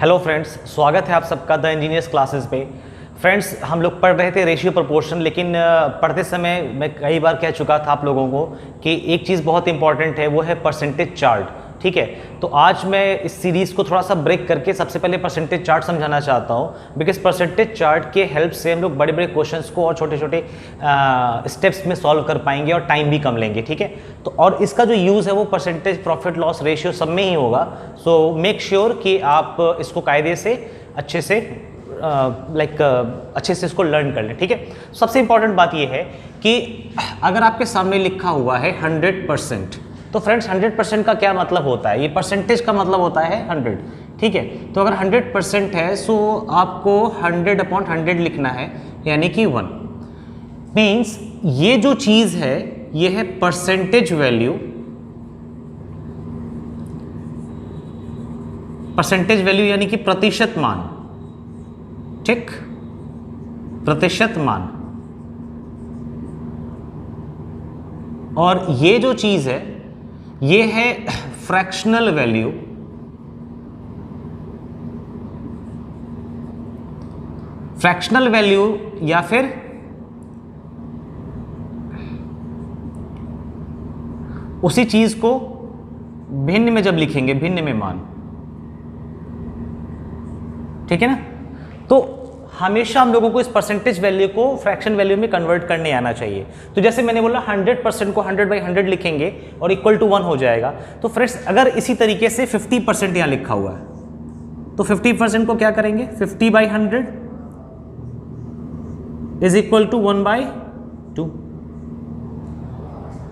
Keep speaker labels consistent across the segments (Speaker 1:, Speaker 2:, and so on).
Speaker 1: Hello friends, स्वागत है आप सबका द इंजीनियर्स क्लासेस पे। फ्रेंड्स, हम लोग पढ़ रहे थे रेशियो प्रोपोर्शन, लेकिन पढ़ते समय मैं कई बार कह चुका था आप लोगों को कि एक चीज़ बहुत इंपॉर्टेंट है, वो है परसेंटेज चार्ट। ठीक है, तो आज मैं इस सीरीज़ को थोड़ा सा ब्रेक करके सबसे पहले परसेंटेज चार्ट समझाना चाहता हूँ, बिकॉज परसेंटेज चार्ट के हेल्प से हम लोग बड़े बड़े क्वेश्चंस को और छोटे छोटे स्टेप्स में सॉल्व कर पाएंगे और टाइम भी कम लेंगे। ठीक है, तो और इसका जो यूज़ है वो परसेंटेज, प्रॉफिट लॉस रेशियो सब में ही होगा। सो मेक श्योर कि आप इसको कायदे से अच्छे से अच्छे से इसको लर्न कर लें। ठीक है, सबसे इंपॉर्टेंट बात यह है कि अगर आपके सामने लिखा हुआ है 100%, तो फ्रेंड्स 100% का क्या मतलब होता है? ये परसेंटेज का मतलब होता है 100। ठीक है, तो अगर 100% है सो आपको 100/100 लिखना है, यानी कि 1 मीन्स ये जो चीज है ये है परसेंटेज वैल्यू। परसेंटेज वैल्यू यानी कि प्रतिशत मान। ठीक, प्रतिशत मान। और ये जो चीज है ये है फ्रैक्शनल वैल्यू। फ्रैक्शनल वैल्यू या फिर उसी चीज को भिन्न में जब लिखेंगे, भिन्न में मान। ठीक है ना, तो हमेशा हम लोगों को इस परसेंटेज वैल्यू को फ्रैक्शन वैल्यू में कन्वर्ट करने आना चाहिए। तो जैसे मैंने बोला 100% को 100/100 लिखेंगे और इक्वल टू 1 हो जाएगा। तो फ्रेंड्स अगर इसी तरीके से 50% यहां लिखा हुआ है तो 50% को क्या करेंगे? 50/100 is equal to 1/2।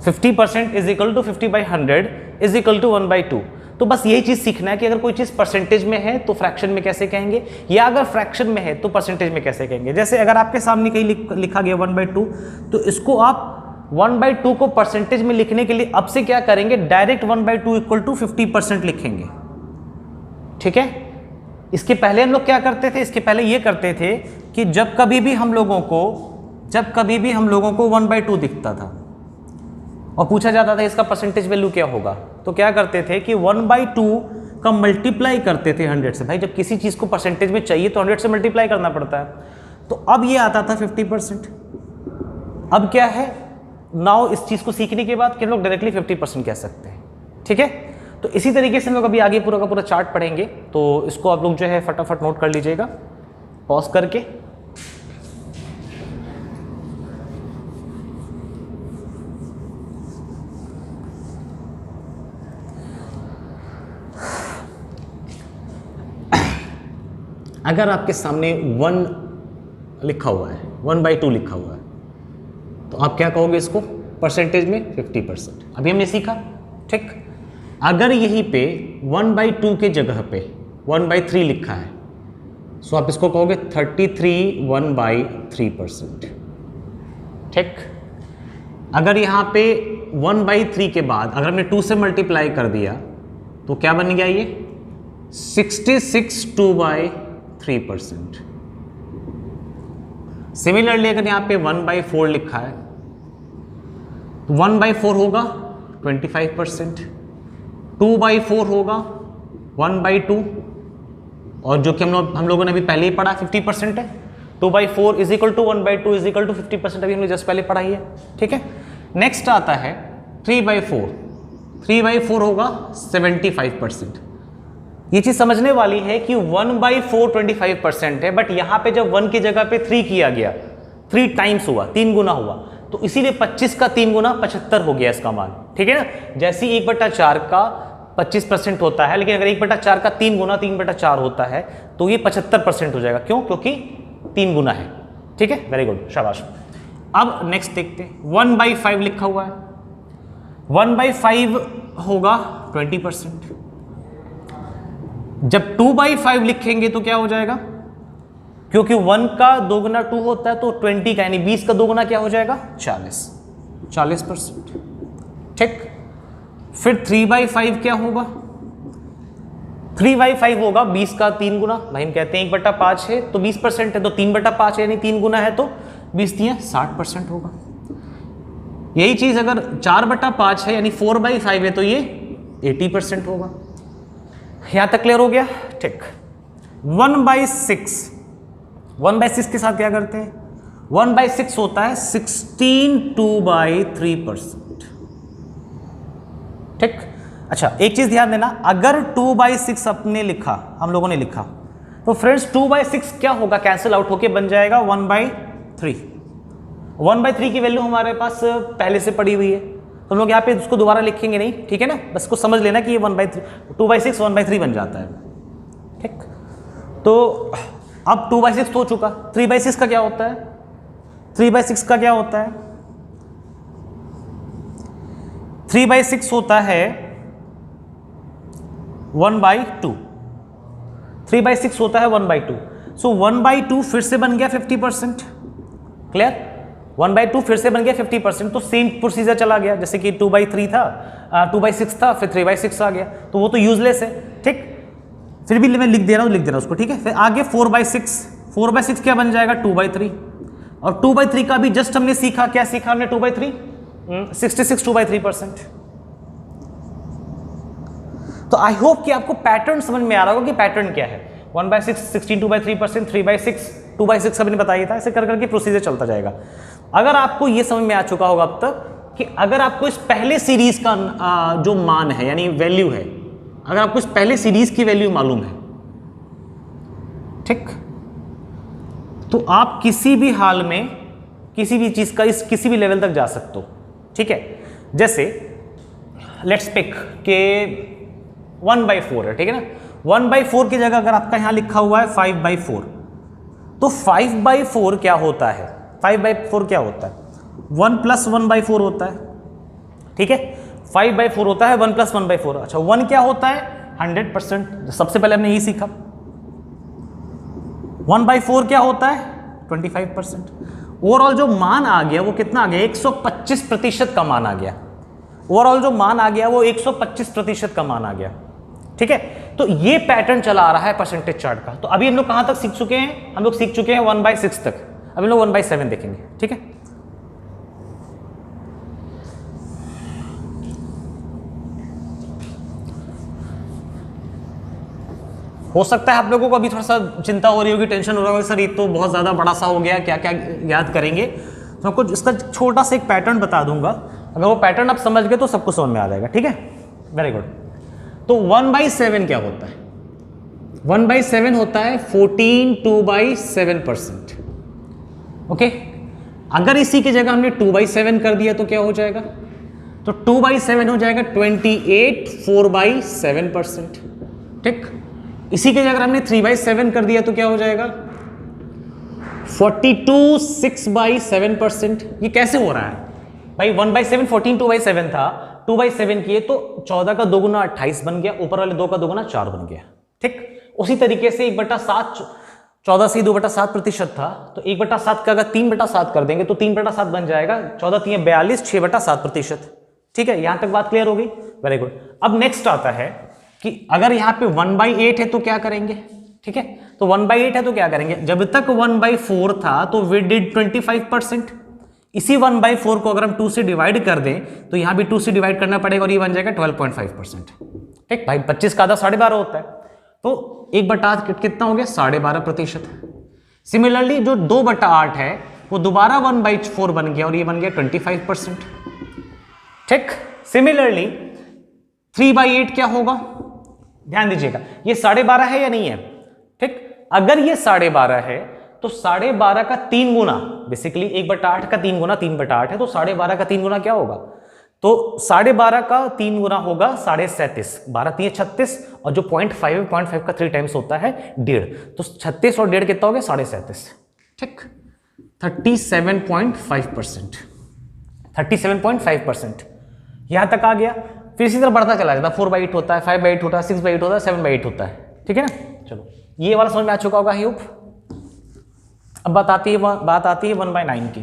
Speaker 1: 50% is equal to 50/100 is equal to 1/2। तो बस यही चीज सीखना है कि अगर कोई चीज परसेंटेज में है तो फ्रैक्शन में कैसे कहेंगे, या अगर फ्रैक्शन में है तो परसेंटेज में कैसे कहेंगे। जैसे अगर आपके सामने कहीं लिखा गया 1/2, तो इसको आप 1/2 को परसेंटेज में लिखने के लिए अब से क्या करेंगे? डायरेक्ट 1/2 इक्वल टू 50% लिखेंगे। ठीक है, इसके पहले हम लोग क्या करते थे? इसके पहले ये करते थे कि जब कभी भी हम लोगों को 1/2 दिखता था और पूछा जाता था इसका परसेंटेज वैल्यू क्या होगा, तो क्या करते थे कि 1/2 का मल्टीप्लाई करते थे 100 से। भाई जब किसी चीज को परसेंटेज में चाहिए तो 100 से मल्टीप्लाई करना पड़ता है। तो अब ये आता था 50%। अब क्या है, नाउ इस चीज को सीखने के बाद कि लोग डायरेक्टली 50% कह सकते हैं। ठीक है, तो इसी तरीके से हम लोग अभी आगे पूरा का पूरा चार्ट पढ़ेंगे, तो इसको आप लोग जो है फटाफट नोट कर लीजिएगा पॉज करके। अगर आपके सामने 1 लिखा हुआ है, 1/2 लिखा हुआ है, तो आप क्या कहोगे इसको? परसेंटेज में 50%। अभी हमने सीखा। ठीक, अगर यहीं पे 1/2 के जगह पे 1/3 लिखा है, सो आप इसको कहोगे 33 ठीक, अगर यहाँ पे 1/3 के बाद अगर हमने 2 से मल्टीप्लाई कर दिया तो क्या बन गया? ये 66 2/3%। सिमिलरली अगर यहाँ पे 1/4 लिखा है तो 1/4 होगा 25%, 2/4 होगा 1/2, और जो कि हम लोगों ने अभी पहले ही पढ़ा 50% है। 2/4 is equal to 1/2 is equal to 50%, अभी हमने जस्ट पहले पढ़ा ही है। ठीक है, नेक्स्ट आता है 3/4। 3/4 होगा 75%। ये चीज समझने वाली है कि 1/4 25% है, बट यहां पे जब 1 की जगह पे 3 किया गया, 3 टाइम्स हुआ, 3 गुना हुआ, तो इसीलिए 25 का 3 गुना 75 हो गया इसका मान। ठीक है ना, जैसे 1/4 का 25% होता है, लेकिन अगर 1/4 का 3 गुना 3/4 होता है तो ये 75% हो जाएगा। क्यों? क्योंकि 3 गुना है। ठीक है, वेरी गुड, शाबाश। अब नेक्स्ट देखते हैं, 1/5 लिखा हुआ है, 1/5 होगा 20%। जब 2/5 लिखेंगे तो क्या हो जाएगा? क्योंकि 1 का 2 गुना 2 होता है, तो 20 का यानी 20 का 2 गुना क्या हो जाएगा? 40%। ठीक, फिर 3/5 क्या होगा? 3/5 होगा 20 का 3 गुना। भाई हम कहते हैं 1/5 है तो 20% है, तो 3/5 यानी 3 गुना है तो 20 3 60% होगा। यही चीज अगर 4/5 है यानी 4/5 है तो ये 80% होगा। यहां तक क्लियर हो गया? ठीक। 1/6, 1/6 के साथ क्या करते हैं? 1/6 होता है 16 2/3%। ठीक। अच्छा, एक चीज ध्यान देना, अगर 2/6 अपने लिखा, हम लोगों ने लिखा, तो फ्रेंड्स 2/6 क्या होगा? कैंसिल आउट होके बन जाएगा 1/3। 1/3 की वैल्यू हमारे पास पहले से पड़ी हुई है, तो हम लोग यहाँ पे उसको दोबारा लिखेंगे नहीं, ठीक है ना? बस को समझ लेना कि ये 1/3, 2/6 1/3 बन जाता है। ठीक, तो अब 2/6 हो चुका, 3/6 का क्या होता है? 3/6 का क्या होता है? 3/6 होता है 1/2। 3/6 होता है 1/2। सो 1/2 फिर से बन गया 50%। क्लियर? 1/2 फिर से बन गया 50%। तो सेम प्रोसीजर चला गया, जैसे कि 2/3 था, 2/6 था, फिर 3/6 आ गया, तो वो तो यूजलेस है। ठीक, फिर भी मैं लिख दे रहा हूं उसको, ठीक है? फिर आगे 4/6, 4/6 क्या बन जाएगा? 2/3। और 2/3 का भी जस्ट हमने सीखा, क्या सीखा हमने? 2/3 66 2/3%। तो आई होप कि आपको पैटर्न समझ में आ रहा होगा कि पैटर्न क्या है। 1/6 16 2/3%, 3/6 2/6 हमने बताया था, ऐसे कर करके प्रोसीजर चलता जाएगा। अगर आपको ये समझ में आ चुका होगा अब तक कि अगर आपको इस पहले सीरीज का जो मान है यानी वैल्यू है, अगर आपको इस पहले सीरीज की वैल्यू मालूम है, ठीक, तो आप किसी भी हाल में किसी भी चीज का इस किसी भी लेवल तक जा सकते हो। ठीक है, जैसे लेट्स पिक के 1/4 है, ठीक है ना? 1/4 की जगह अगर आपका यहां लिखा हुआ है 5/4, तो 5/4 क्या होता है? 5/4 क्या होता है? 1 + 1/4 होता है। ठीक है, 5/4 होता है 1 + 1/4। अच्छा, 1 क्या होता है? 100%। सबसे पहले हमने यही सीखा। 1/4 क्या होता है? 25%। ओवरऑल जो मान आ गया वो कितना आ गया? 125% का मान आ गया। ओवरऑल जो मान आ गया वो 125% का मान आ गया। ठीक है, तो ये पैटर्न चला आ रहा है परसेंटेज चार्ट का। तो अभी हम लोग कहां तक सीख चुके हैं? हम लोग सीख चुके हैं 1/6 तक। अभी लोग 1/7 देखेंगे। ठीक है, हो सकता है आप लोगों को अभी थोड़ा सा चिंता हो रही होगी, टेंशन हो रहा होगा, सर ये तो बहुत ज़्यादा बड़ा सा हो गया, क्या क्या याद करेंगे? तो आपको इसका छोटा सा एक पैटर्न बता दूंगा, अगर वो पैटर्न आप समझ गए तो सब कुछ समझ में आ जाएगा। ठीक है, वेरी गुड। तो 1/7 क्या होता है? 1/7 होता है 14 2/7%। ओके, अगर इसी की जगह हमने 2/7 कर दिया तो क्या हो जाएगा? तो 2/7 हो जाएगा 28 4/7%। ठीक, इसी के जगह हमने 3/7 कर दिया तो क्या हो जाएगा? 42 6/7%। ये कैसे हो रहा है भाई? 1/7 14 2/7 था, 2/7 किए तो 14 का 2 गुना 28 बन गया, ऊपर वाले 2 का 2 गुना 4 बन गया। ठीक, उसी तरीके से 1/7 14 से 2/7% था, तो 1/7 का अगर 3/7 कर देंगे तो 3/7 बन जाएगा। 14 3 42 6/7%। ठीक है, यहां तक बात क्लियर हो गई? Very good. अब नेक्स्ट आता है कि अगर यहां पे 1/8 है तो क्या करेंगे? ठीक है, तो 1/8 है तो क्या करेंगे? जब तक 1/4 था तो वी डिड 25%। इसी 1/4 को अगर हम 2 से डिवाइड कर दें तो यहां भी 2 से डिवाइड करना पड़ेगा और ये बन जाएगा 12.5%। ठीक भाई, 25 का आधा 12.5 होता है, तो 1/8 कितना हो गया? 12.5%। सिमिलरली जो 2/8 है वो दोबारा 1/4 बन गया और ये बन गया 25%। ठीक, सिमिलरली 3/8 क्या होगा? ध्यान दीजिएगा, ये 12.5 है या नहीं है? ठीक, अगर ये 12.5 है तो 12.5 का 3 गुना, बेसिकली 1/8 का 3 गुना 3/8 है, तो 12.5 का 3 गुना क्या होगा? तो 12.5 का 3 गुना होगा 37.5, 12 3 36, और जो 0.5 है, 0.5 का 3 टाइम्स होता है 1.5, तो 36 और 1.5 कितना हो गया? 37.5। ठीक, 37.5%। 37.5% यहां तक आ गया। फिर इसी तरह बढ़ता चला जाता है, 4/8 होता है, 5/8 होता है, 6/8 होता है, 7/8 होता है। ठीक है ना? चलो, ये वाला समझ में आ चुका होगा आई होप। अब बात आती है 1/9 की।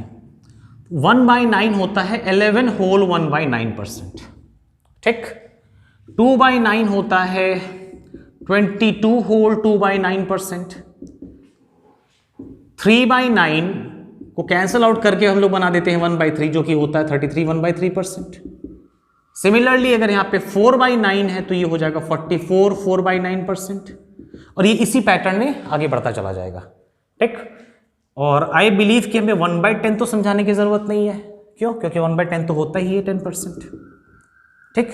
Speaker 1: 1/9 होता है 11 होल 1/9%। ठीक, 2/9 होता है 22 होल 2/9%। 3/9 को कैंसल आउट करके हम लोग बना देते हैं 1/3, जो कि होता है 33 1/3%। सिमिलरली अगर यहां पे 4/9 है तो ये हो जाएगा 44 4/9%। और ये इसी पैटर्न में आगे बढ़ता चला जाएगा, ठीक। और आई बिलीव कि हमें 1/10 तो समझाने की जरूरत नहीं है, क्यों? क्योंकि 1/10 तो होता ही है 10%, ठीक।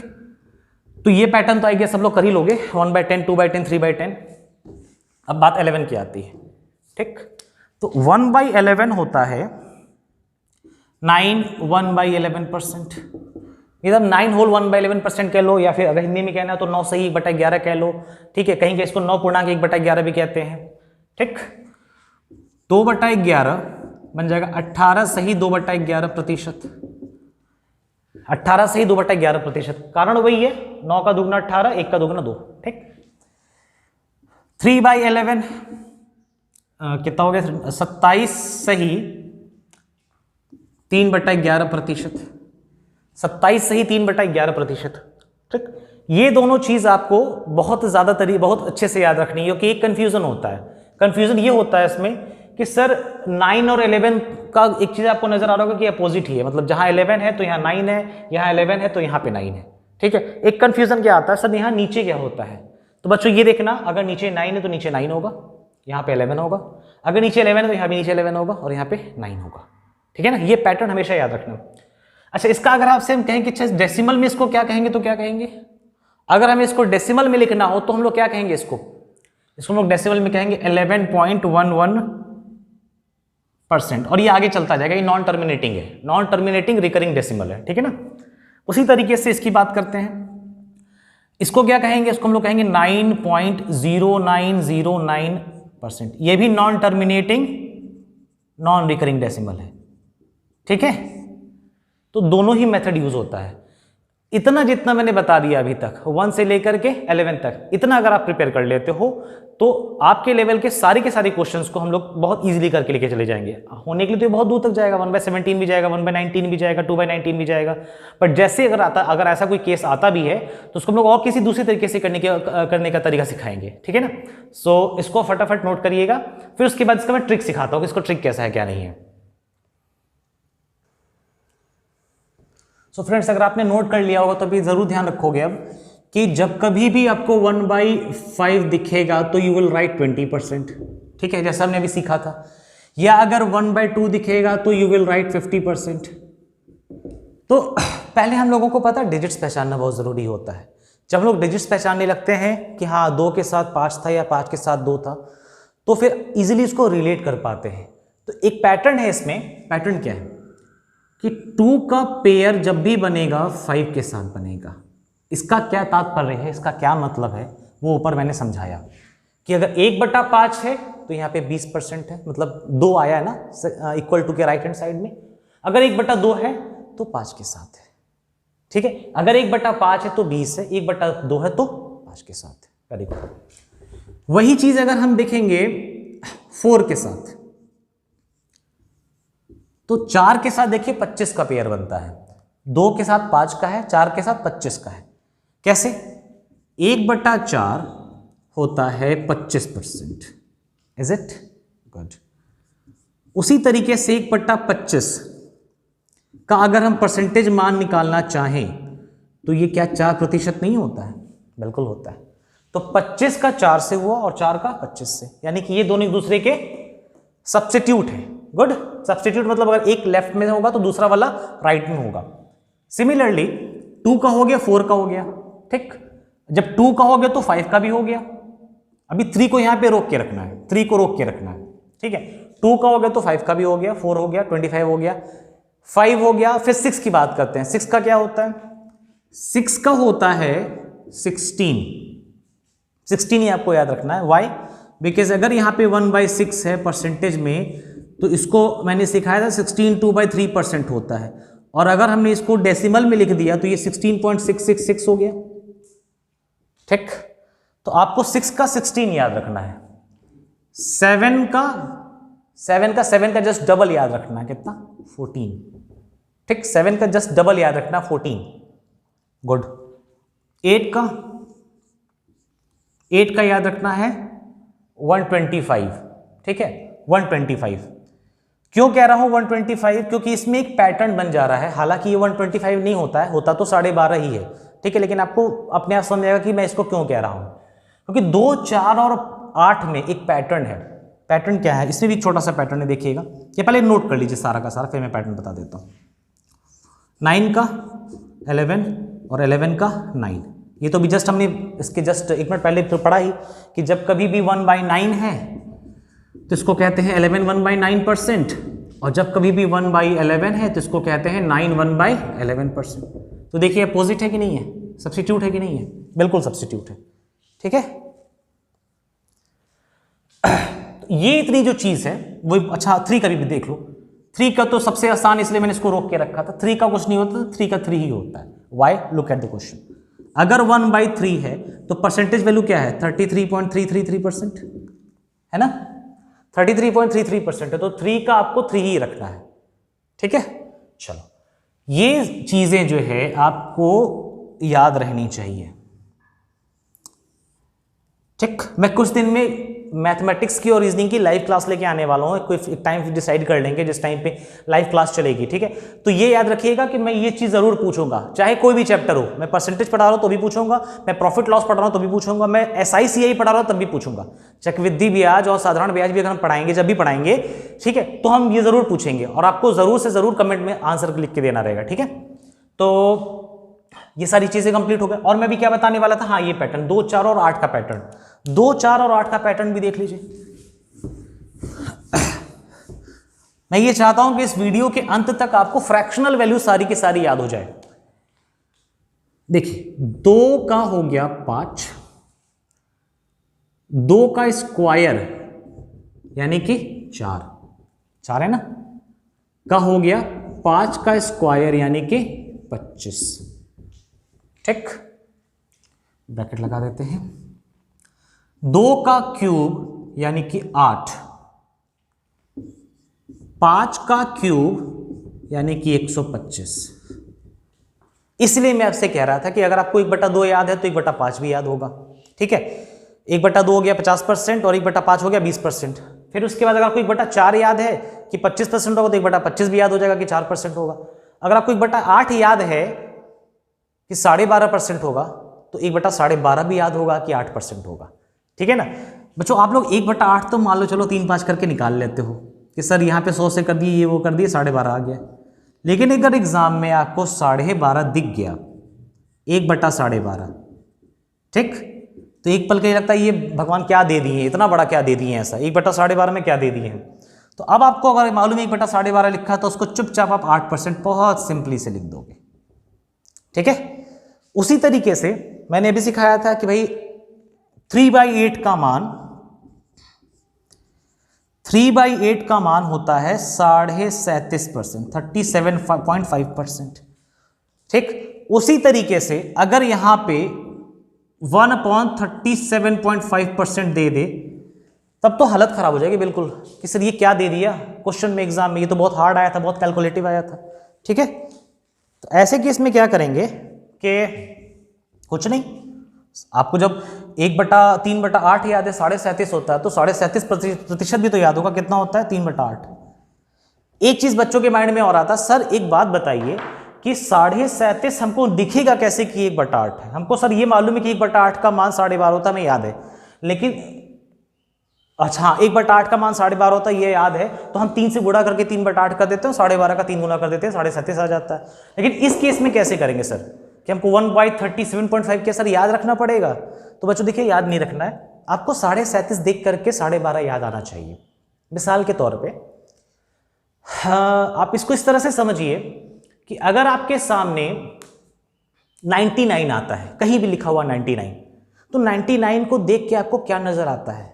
Speaker 1: तो ये पैटर्न तो आई गेस सब लोग कर ही लोगे, 1/10, 2/10, 3/10। अब बात 11 की आती है, ठीक। तो 1/11 होता है 9 1/11%। इधर 9 होल 1/11% कह लो, या फिर अगर हिंदी में कहना है तो 9 सही 1/11 कह लो, ठीक है। कहीं इसको 9.1/11 भी कहते हैं, ठीक। 2/11 बन जाएगा 18 सही 2/11%। 18 सही 2/11%, कारण वही है, 9 का दुगना 18, 1 का दुगना 2, ठीक। 3/11 कितना हो गया? 27 सही 3/11%। 27 सही 3/11%, ठीक। ये दोनों चीज आपको बहुत बहुत अच्छे से याद रखनी है, क्योंकि एक कंफ्यूजन होता है। कंफ्यूजन ये होता है इसमें कि सर 9 और 11 का एक चीज आपको नजर आ रहा होगा कि अपोजिट ही है, मतलब जहां 11 है तो यहाँ 9 है, यहाँ 11 है तो यहाँ पे 9 है, ठीक है। एक कंफ्यूजन क्या आता है, सर यहाँ नीचे क्या होता है? तो बच्चों ये देखना, अगर नीचे 9 है तो नीचे 9 होगा, यहाँ पे 11 होगा। अगर नीचे 11 है तो यहाँ भी नीचे 11 होगा और यहाँ पे 9 होगा, ठीक है ना। ये पैटर्न हमेशा याद रखना। अच्छा, इसका अगर आपसे हम कहें कि अच्छा डेसिमल में इसको क्या कहेंगे, तो क्या कहेंगे? अगर हमें इसको डेसिमल में लिखना हो तो हम लोग क्या कहेंगे? इसको हम लोग डेसिमल में कहेंगे 11.11%। और ये आगे चलता जाएगा, ये नॉन टर्मिनेटिंग है, नॉन टर्मिनेटिंग रिकरिंग डेसिमल है, ठीक है ना। उसी तरीके से इसकी बात करते हैं, इसको क्या कहेंगे? इसको हम लोग कहेंगे 9.0909%। ये भी non terminating non recurring decimal है, ठीक है। तो दोनों ही मेथड यूज होता है। इतना जितना मैंने बता दिया अभी तक 1 से लेकर के 11 तक, इतना अगर आप प्रिपेयर कर लेते हो तो आपके लेवल के सारे क्वेश्चंस को हम लोग बहुत इजीली करके लेके चले जाएंगे। होने के लिए तो बहुत दूर तक जाएगा, 1/17 भी जाएगा, 1/19 भी जाएगा, 2/19 भी जाएगा। बट जैसे अगर ऐसा कोई केस आता भी है तो उसको हम लोग और किसी दूसरे तरीके से करने का तरीका सिखाएंगे, ठीक है ना। सो इसको फटाफट नोट करिएगा, फिर उसके बाद इसका मैं ट्रिक सिखाता हूँ कि इसको ट्रिक कैसा है क्या नहीं है। सो फ्रेंड्स, अगर आपने नोट कर लिया होगा तो अभी जरूर ध्यान रखोगे अब कि जब कभी भी आपको 1/5 दिखेगा तो यू विल राइट 20%, ठीक है, जैसा हमने अभी सीखा था। या अगर 1/2 दिखेगा तो यू विल राइट 50%। तो पहले हम लोगों को पता है डिजिट्स पहचानना बहुत जरूरी होता है। जब हम लोग डिजिट्स पहचानने लगते हैं कि हाँ 2 के साथ 5 था या 5 के साथ 2 था, तो फिर इजीली इसको रिलेट कर पाते हैं। तो एक पैटर्न है इसमें, पैटर्न क्या है कि 2 का पेयर जब भी बनेगा 5 के साथ बनेगा। इसका क्या तात्पर्य है, इसका क्या मतलब है, वो ऊपर मैंने समझाया कि अगर 1/5 है तो यहाँ पे 20% है, मतलब 2 आया है ना इक्वल टू के राइट हैंड साइड में। अगर 1/2 है तो 5 के साथ है, ठीक है। अगर 1/5 है तो 20 है, 1/2 है तो 5 के साथ है। Very good. वही चीज अगर हम देखेंगे 4 के साथ, तो 4 के साथ देखिए 25 का पेयर बनता है, 2 के साथ 5 का है, 4 के साथ 25 का है। कैसे? 1/4 होता है 25%, इज इट गुड। उसी तरीके से 1/25 का अगर हम परसेंटेज मान निकालना चाहें तो ये क्या 4% नहीं होता है? बिल्कुल होता है। तो 25 का 4 से हुआ और 4 का 25 से, यानी कि ये दोनों एक दूसरे के सब्स्टिट्यूट है। गुड। सब्स्टिट्यूट मतलब अगर एक लेफ्ट में होगा तो दूसरा वाला राइट में होगा। सिमिलरली 2 का हो गया, 4 का हो गया, ठीक। जब 2 का हो गया तो 5 का भी हो गया। अभी 3 को यहां पे रोक के रखना है, 3 को रोक के रखना है, ठीक है। 2 का हो गया तो 5 का भी हो गया, 4 हो गया, 25 हो गया, 5 हो गया। फिर 6 की बात करते हैं। 6 का क्या होता है? 6 का होता है 16 ही आपको याद रखना है। वाई? बिकॉज अगर यहाँ पे 1/6 है परसेंटेज में, तो इसको मैंने सिखाया था 16 2/3% होता है। और अगर हमने इसको डेसिमल में लिख दिया तो ये 16.666 हो गया, ठीक। तो आपको 6 का 16 याद रखना है, 7 का जस्ट डबल याद रखना है। कितना? 14, ठीक। 7 का जस्ट डबल याद रखना, 14। गुड। 8 का याद रखना है 125, ठीक है, 125। क्यों कह रहा हूं 125? क्योंकि इसमें एक पैटर्न बन जा रहा है। हालांकि ये 125 नहीं होता है, होता तो 12.5 ही है, ठीक है, लेकिन आपको अपने आप समझ आएगा कि मैं इसको क्यों कह रहा हूं। क्योंकि 2, 4 और 8 में एक पैटर्न है। पैटर्न क्या है, इसमें भी एक छोटा सा पैटर्न है, देखिएगा। ये पहले नोट कर लीजिए सारा का सारा, फिर मैं पैटर्न बता देता हूँ। 9 का 11 और 11 का 9, ये तो भी जस्ट हमने इसके जस्ट 1 मिनट पहले तो पढ़ा ही कि जब कभी भी 1/9 है तो इसको कहते हैं 11 1/9%, और जब कभी भी 1/11 है तो इसको कहते हैं 9 1/11%। तो देखिए अपोजिट है कि नहीं है, सब्स्टिट्यूट है कि नहीं है, बिल्कुल सब्स्टिट्यूट है, ठीक है। ये इतनी जो चीज है वो, अच्छा 3 का भी देख लो। 3 का तो सबसे आसान इसलिए मैंने इसको रोक के रखा था, 3 का कुछ नहीं होता, 3 का 3 ही होता है। Why, look at the question. अगर 1/3 है तो परसेंटेज वैल्यू क्या है, 33.333% है ना, 33.33% है, तो 3 का आपको 3 ही रखना है, ठीक है। चलो, ये चीजें जो है आपको याद रहनी चाहिए, ठीक। मैं कुछ दिन में मैथमेटिक्स की और रीजनिंग की लाइव क्लास लेके आने वाला हूँ, कोई एक टाइम डिसाइड कर लेंगे जिस टाइम पे लाइव क्लास चलेगी, ठीक है। तो ये याद रखिएगा कि मैं ये चीज़ ज़रूर पूछूंगा, चाहे कोई भी चैप्टर हो। मैं परसेंटेज पढ़ा रहा हूँ तो भी पूछूंगा, मैं प्रॉफिट लॉस पढ़ा रहा हूँ तो भी पूछूंगा, मैं SICI पढ़ा रहा हूँ तब भी पूछूंगा। चक्रवृद्धि ब्याज और साधारण ब्याज भी अगर हम पढ़ाएंगे, जब भी पढ़ाएंगे, ठीक है, तो हम ये ज़रूर पूछेंगे और आपको ज़रूर से ज़रूर कमेंट में आंसर लिख के देना रहेगा, ठीक है। तो ये सारी चीजें कंप्लीट हो गई। और मैं भी क्या बताने वाला था, हाँ ये पैटर्न 2, 4 और 8 का पैटर्न, 2, 4 और 8 का पैटर्न भी देख लीजिए। मैं ये चाहता हूं कि इस वीडियो के अंत तक आपको फ्रैक्शनल वैल्यू सारी की सारी याद हो जाए। देखिए 2 का हो गया 5, 2 का स्क्वायर यानी कि 4 है ना, का हो गया 5 का स्क्वायर यानी कि 25, ठीक। ब्रैकेट लगा देते हैं। 2 का क्यूब यानी कि 8, 5 का क्यूब यानी कि 125। इसलिए मैं आपसे कह रहा था कि अगर आपको 1/2 याद है तो 1/5 भी याद होगा, ठीक है। 1/2 हो गया 50% और 1/5 हो गया 20%। फिर उसके बाद अगर आपको 1/4 याद है कि 25% होगा तो 1/25 भी याद हो जाएगा कि 4% होगा। अगर आपको 1/8 याद है कि 12.5% होगा तो 1/12.5 भी याद होगा कि 8% होगा, ठीक है ना। बच्चों आप लोग 1/8 तो मान लो चलो 3-5 करके निकाल लेते हो कि सर यहाँ पे 100 से कर दिए, ये वो कर दिए, 12.5 आ गया। लेकिन अगर एग्जाम में आपको 12.5 दिख गया, 1/12.5, ठीक, तो एक पल के लगता है ये भगवान क्या दे दिए, इतना बड़ा क्या दे दिए ऐसा, 1/12.5 में क्या दे दिए हैं। तो अब आपको अगर मालूम है 1/12.5 लिखा है तो उसको चुपचाप आप 8% बहुत सिंपली से लिख दोगे, ठीक है। उसी तरीके से मैंने अभी सिखाया था कि भाई 3/8 का मान 3/8 का मान होता है 37.5%, 37.5%, ठीक। उसी तरीके से अगर यहां पे 1/37.5% दे दे तब तो हालत खराब हो जाएगी बिल्कुल कि सर ये क्या दे दिया क्वेश्चन में, एग्जाम में, ये तो बहुत हार्ड आया था, बहुत कैलकुलेटिव आया था, ठीक है। तो ऐसे केस में क्या करेंगे कि कुछ नहीं, आपको जब 1/3/8 याद है 37.5 होता है तो 37.5% भी तो याद होगा, कितना होता है 3/8। एक चीज बच्चों के माइंड में और आता, सर एक बात बताइए कि 37.5 हमको दिखेगा कैसे कि 1/8 है। हमको सर ये मालूम है कि 1/8 का मान 12.5 होता है, हमें याद है, लेकिन अच्छा 1/8 का मान 12.5 होता है ये याद है, तो हम 3 से गुणा करके 3/8 कर देते हैं, 12.5 का 3 गुना कर देते हैं, 37.5 आ जाता है। लेकिन इस केस में कैसे करेंगे सर कि हमको 1/37.5 के सर याद रखना पड़ेगा। तो बच्चों देखिए याद नहीं रखना है, आपको 37.5 देख करके 12.5 याद आना चाहिए। मिसाल के तौर पे आप इसको इस तरह से समझिए कि अगर आपके सामने 99 आता है, कहीं भी लिखा हुआ 99, तो 99 को देख के आपको क्या नजर आता है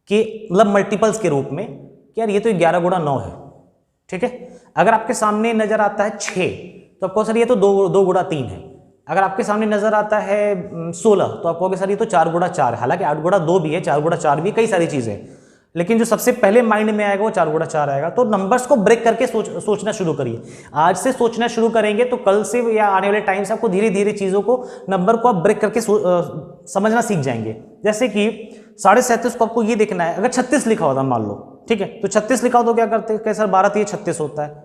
Speaker 1: कि मतलब मल्टीपल्स के रूप में कि यार ये तो 11 गुणा 9 है, ठीक है। अगर आपके सामने नजर आता है 6 तो आपको सर ये तो 2 गुणा 3 है। अगर आपके सामने नजर आता है 16 तो आप कहोगे सर ये तो 4 गुणा 4 है। हालांकि 8 गुणा 2 भी है, 4 गुणा 4 भी, कई सारी चीजें, लेकिन जो सबसे पहले माइंड में आएगा वो 4 गुणा 4 आएगा। तो नंबर्स को ब्रेक करके सोचना शुरू करिए। आज से सोचना शुरू करेंगे तो कल से या आने वाले टाइम से आपको धीरे धीरे चीजों को, नंबर को आप ब्रेक करके समझना सीख जाएंगे। जैसे कि 37.5 को आपको ये देखना है, अगर 36 लिखा होता मान लो, ठीक है, तो 36 लिखा हो तो क्या करते हैं सर 12 3 36 होता है,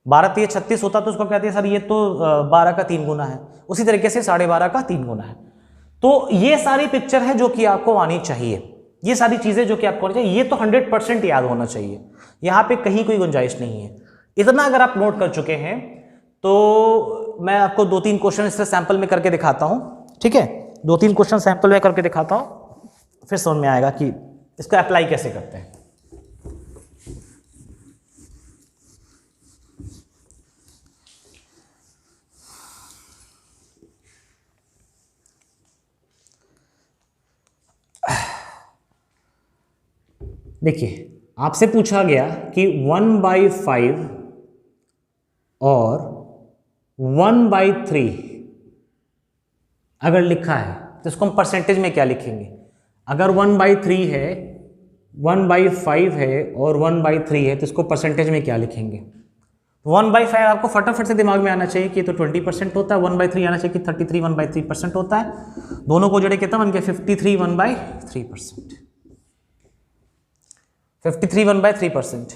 Speaker 1: 12 3 36 होता है तो उसको कहते हैं सर ये तो 12 का 3 गुना है। उसी तरीके से 12.5 का 3 गुना है। तो ये सारी पिक्चर है जो कि आपको आनी चाहिए।
Speaker 2: ये सारी चीजें जो कि आपको होनी चाहिए, ये तो 100% याद होना चाहिए, यहां पे कहीं कोई गुंजाइश नहीं है। इतना अगर आप नोट कर चुके हैं तो मैं आपको 2-3 क्वेश्चन इससे सैंपल में करके दिखाता हूं, ठीक है, 2-3 क्वेश्चन सैंपल में करके दिखाता हूं, फिर समझ में आएगा कि इसको अप्लाई कैसे करते हैं। देखिए, आपसे पूछा गया कि 1/5 और 1/3 अगर लिखा है तो इसको हम परसेंटेज में क्या लिखेंगे? अगर 1/3 है, 1/5 है और 1/3 है तो इसको परसेंटेज में क्या लिखेंगे? 1/5 आपको फटाफट से दिमाग में आना चाहिए कि तो 20% होता है, 1/3 आना चाहिए कि 33 1/3% होता है, दोनों को जोड़े कितना बन गया? 53 1/3%, 53 1/3%,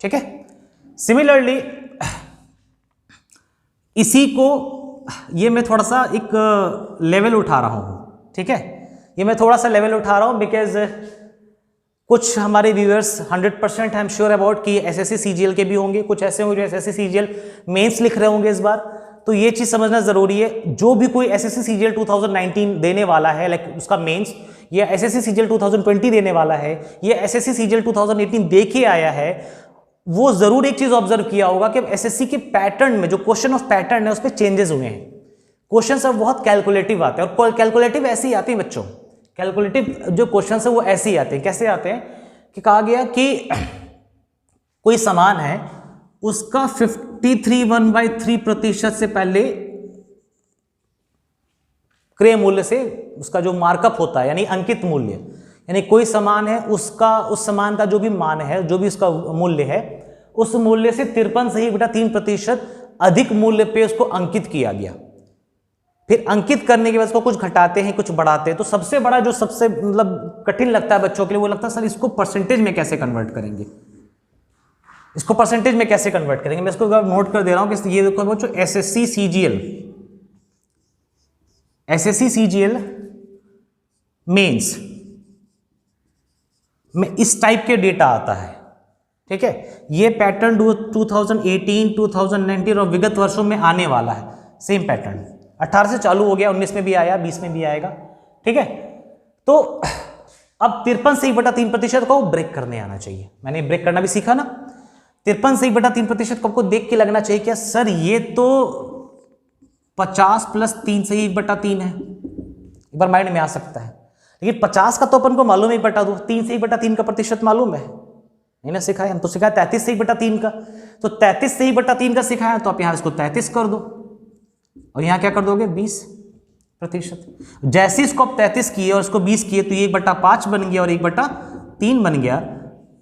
Speaker 2: ठीक है। सिमिलरली इसी को ये मैं थोड़ा सा एक लेवल उठा रहा हूं, ठीक है, ये मैं थोड़ा सा लेवल उठा रहा हूं बिकॉज कुछ हमारे viewers 100% I am sure about कि एसएससी सीजीएल के भी होंगे, कुछ ऐसे होंगे जो एसएससी सीजीएल मेंस लिख रहे होंगे इस बार, तो ये चीज समझना जरूरी है। जो भी कोई एसएससी सीजीएल 2019 देने वाला है, लाइक उसका मेंस, या एसएससी सीजीएल 2020 देने वाला है, या एसएससी सीजीएल 2018 दे के आया है, वो जरूर एक चीज ऑब्जर्व किया होगा कि एसएससी के पैटर्न में जो क्वेश्चन ऑफ पैटर्न है उस पर चेंजेस हुए हैं। क्वेश्चन अब बहुत कैलकुलेटिव आते हैं, और कैलकुलेटिव ऐसे ही आते हैं बच्चों, कैलकुलेटिव जो क्वेश्चन है वो ऐसे ही आते हैं। कैसे आते हैं कि कहा गया कि कोई सामान है, उसका 53 1/3% से पहले क्रय मूल्य से उसका जो मार्कअप होता है, यानी अंकित मूल्य, यानी कोई सामान है उसका, उस सामान का जो भी मान है, जो भी उसका मूल्य है, उस मूल्य से 53.3% अधिक मूल्य पे उसको अंकित किया गया। फिर अंकित करने के बाद उसको कुछ घटाते हैं, कुछ बढ़ाते हैं। तो सबसे बड़ा जो सबसे मतलब कठिन लगता है बच्चों के लिए, वो लगता है सर इसको परसेंटेज में कैसे कन्वर्ट करेंगे, इसको परसेंटेज में कैसे कन्वर्ट करेंगे। मैं इसको नोट कर दे रहा हूं कि ये देखो बच्चों, एसएससी सीजीएल मेंस में इस टाइप के डेटा आता है, ठीक है। ये पैटर्न 2018, 2019 और विगत वर्षों में आने वाला है। सेम पैटर्न 18 से चालू हो गया, 19 में भी आया, 20 में भी आएगा, ठीक है। तो अब 53 से 1/3% को ब्रेक करने आना चाहिए। मैंने ब्रेक करना भी सीखा ना। 53 से 1/3% को आपको देख के लगना चाहिए क्या सर ये तो 50 + 3 से 1/3 है। एक बार माइंड में आ सकता है, लेकिन 50 का तो अपन को मालूम है 1/2, 3 से 1/3 का प्रतिशत मालूम है नहीं ना सिखाया, हम तो सिखाया 33 से 1/3 का। तो 33 से 1/3 का सिखाया, तो आप यहां इसको 33 कर दो और यहां क्या कर दोगे 20%। जैसे इसको आप 33 किए और इसको 20 किए तो ये 1/5 बन गया और 1/3 बन गया।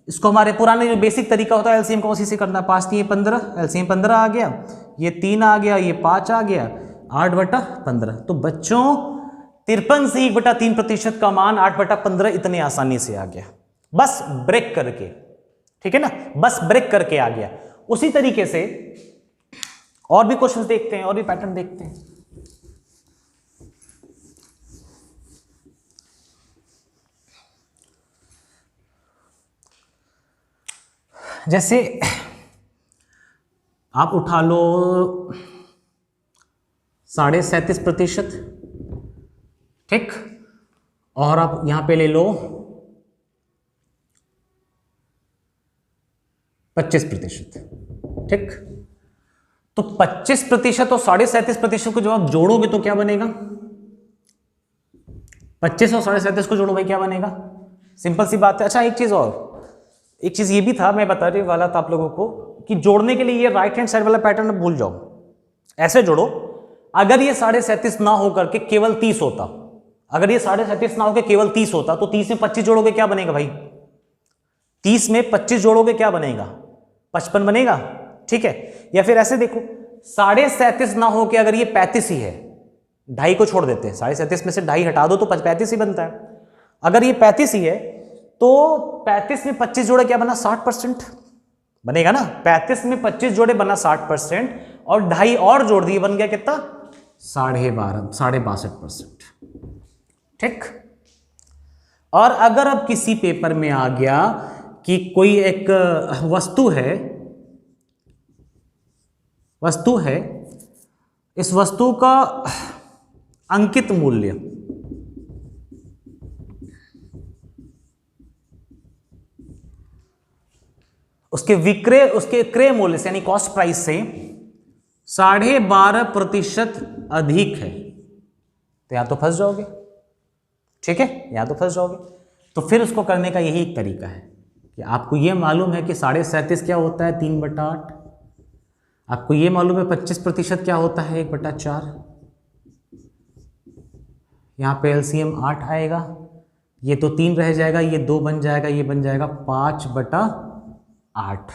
Speaker 2: इसको हमारे पुराने जो बेसिक तरीका होता है एलसीएम को उसी से करना, 5 3 15, एलसीएम 15 आ गया, ये 3 आ गया, ये 5 आ गया, 8/15। तो बच्चों 53 से 1/3% का मान 8/15 इतने आसानी से आ गया, बस ब्रेक करके, ठीक है ना, बस ब्रेक करके आ गया। उसी तरीके से और भी क्वेश्चंस देखते हैं, और भी पैटर्न देखते हैं। जैसे आप उठा लो 37.5%, ठीक, और आप यहां पे ले लो 25%, ठीक। तो 25% और 37.5% को जब आप जोड़ोगे तो क्या बनेगा? 25 और 37.5 को जोड़ो भाई, क्या बनेगा? सिंपल सी बात है। अच्छा एक चीज और, एक चीज ये भी था, मैं बताने वाला था आप लोगों को कि जोड़ने के लिए ये राइट हैंड साइड वाला पैटर्न भूल जाओ, ऐसे जोड़ो। अगर ये 37.5 ना होकर के केवल 30 होता, अगर ये 37.5 ना होकर केवल 30 होता, तो 30 में 25 जोड़ोगे क्या बनेगा भाई? 30 में 25 जोड़ोगे क्या बनेगा? 55 बनेगा, ठीक है। या फिर ऐसे देखो, 37.5 ना हो के अगर ये 35 ही है, 2.5 को छोड़ देते हैं, 37.5 में से 2.5 हटा दो तो 35 ही बनता है। अगर ये 35 ही है तो 35 में 25 जोड़े क्या बना? 60% बनेगा ना। 35 में 25 जोड़े बना 60%, और 2.5 और जोड़ दिए, बन गया कितना? 62.5%, ठीक। और अगर अब किसी पेपर में आ गया कि कोई एक वस्तु है, इस वस्तु का अंकित मूल्य उसके क्रय मूल्य से यानी कॉस्ट प्राइस से 12.5% अधिक है, तो यहां तो फंस जाओगे। ठीक है, यहां तो फंस जाओगे। तो फिर उसको करने का यही एक तरीका है कि आपको यह मालूम है कि 37.5 क्या होता है 3/8, आपको यह मालूम है 25% क्या होता है 1/4, यहां पे एलसीएम 8 आएगा, ये तो 3 रह जाएगा, ये 2 बन जाएगा, ये बन जाएगा 5/8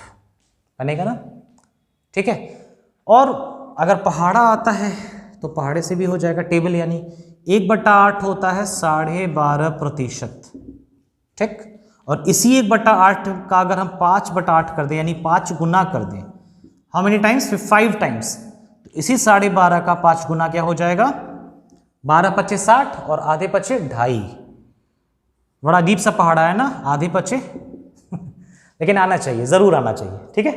Speaker 2: बनेगा ना। ठीक है, और अगर पहाड़ा आता है तो पहाड़े से भी हो जाएगा टेबल, यानी 1/8 होता है 12.5%। ठीक, और इसी 1/8 का अगर हम 5/8 कर दें यानी 5 गुना कर दें, हाउ मेनी टाइम्स, 5 टाइम्स, तो इसी 12.5 का 5 गुना क्या हो जाएगा 12 पचे 60 और आधे पचे 2.5। बड़ा अजीब सा पहाड़ा है ना, आधे पचे लेकिन आना चाहिए, जरूर आना चाहिए। ठीक है,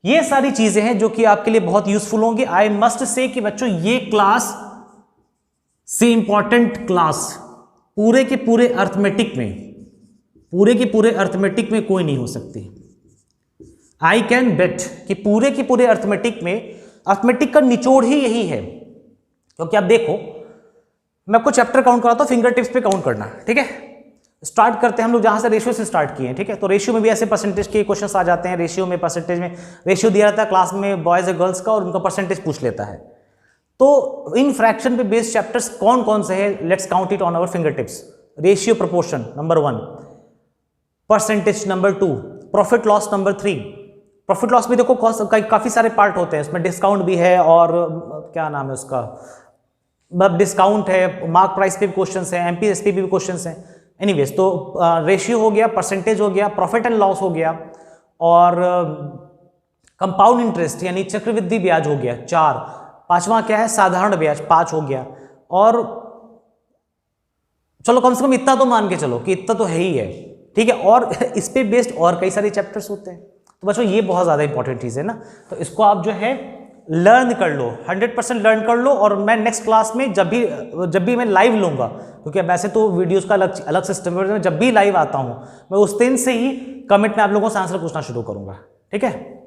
Speaker 2: ये सारी चीजें हैं जो कि आपके लिए बहुत यूजफुल होंगी। आई मस्ट से कि बच्चों ये क्लास से इंपॉर्टेंट क्लास पूरे के पूरे अर्थमेटिक में कोई नहीं हो सकती। आई कैन बेट कि पूरे के पूरे अर्थमेटिक का निचोड़ ही यही है। क्योंकि आप देखो, मैं कुछ चैप्टर काउंट कराता हूं, फिंगर टिप्स पे काउंट करना। ठीक है, स्टार्ट करते हैं हम लोग जहां से रेशियो से स्टार्ट किए हैं। ठीक है, तो रेशियो में भी ऐसे परसेंटेज के क्वेश्चंस आ जाते हैं। रेशियो में परसेंटेज में रेशियो दिया रहता है क्लास में बॉयज और गर्ल्स का, और उनका परसेंटेज पूछ लेता है। तो इन फ्रैक्शन पे बेस्ड चैप्टर्स कौन कौन से हैं, let's count it on our finger tips. Ratio proportion number 1, percentage number 2, profit loss number 3। Profit loss भी देखो काफी सारे पार्ट होते हैं, उसमें डिस्काउंट भी है और क्या नाम है उसका, डिस्काउंट है, मार्क प्राइस पे भी क्वेश्चन है, एमपीएसपी भी क्वेश्चन है। एनीवेज, तो रेशियो हो गया, परसेंटेज हो गया, प्रॉफिट एंड लॉस हो गया, और कंपाउंड इंटरेस्ट यानी चक्रवृद्धि ब्याज हो गया 4। 5वां क्या है, साधारण ब्याज 5 हो गया। और चलो कम से कम इतना तो मान के चलो कि इतना तो है ही है। ठीक है, और इस पे बेस्ड और कई सारे चैप्टर्स होते हैं। तो बच्चों ये बहुत ज्यादा इंपॉर्टेंट चीज है ना, तो इसको आप जो है लर्न कर लो, 100% लर्न कर लो। और मैं नेक्स्ट क्लास में जब भी मैं लाइव लूंगा, क्योंकि वैसे तो वीडियोस का अलग सिस्टम है, जब भी लाइव आता हूं मैं उस दिन से ही कमेंट में आप लोगों से आंसर पूछना शुरू करूंगा। ठीक है।